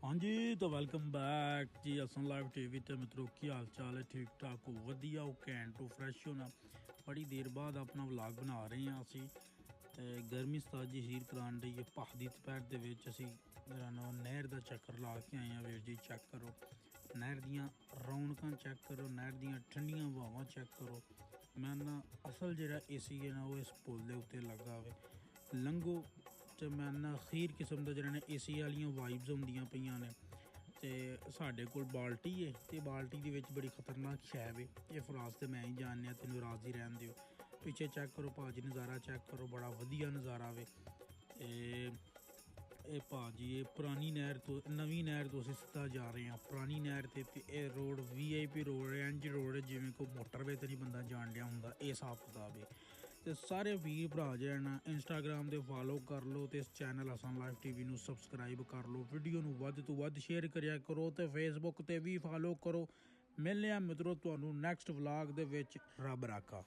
हाँ जी तो welcome back जी असन लाइव टीवी ते मित्रों की हाल चाल है। ठीक ठाक हो वधिया हो कैंट हो फ्रैश हो ना। बड़ी देर बाद अपना व्लॉग बना रहे हैं असी ते गर्मी सताजी हीर करान रही है भाख दी दोपहर दे विच असी नहर दा चक्कर ला के आए हैं। वीर जी चेक करो नहर दियां रौनकां चेक करो नहर दियां ठंडियां हवावां चेक करो। मैं ना असल जिहड़ा एसी है ना वो इस पुल दे उत्ते लगा हुआ लंघो तो मैं ना अखीर किस्म का जिहड़ा एसी वालियां वाइब्स होंदियां पईयां ने ते साडे कोल बाल्टी है ते बाल्टी दे विच बड़ी खतरनाक शैब है। ये फराज ते मैं ही जानने तेन राजी रहन दिओ। पिछे चेक करो भाजी नज़ारा चेक करो बड़ा वधिया नज़ारा वे। ये भाजी ये पुरानी नहर तो नवीं नहर तो असीं सीधा जा रहे हैं पुरानी नहर ते ये रोड VIP रोड है इंज रोड है जिवें कोई मोटरवे ते नहीं बंदा जान दिया हुंदा। ये हिसाब किताब है ते सारे वीर भरा जिहड़े ना इंस्टाग्राम ते फॉलो कर लो ते इस चैनल असन लाइव टीवी नू सबसक्राइब कर लो। वीडियो नू वध तो वध शेयर करिया करो ते फेसबुक ते भी फॉलो करो। मिलने आ मित्रों तुहानू नैक्सट व्लॉग दे विच। रब राखा।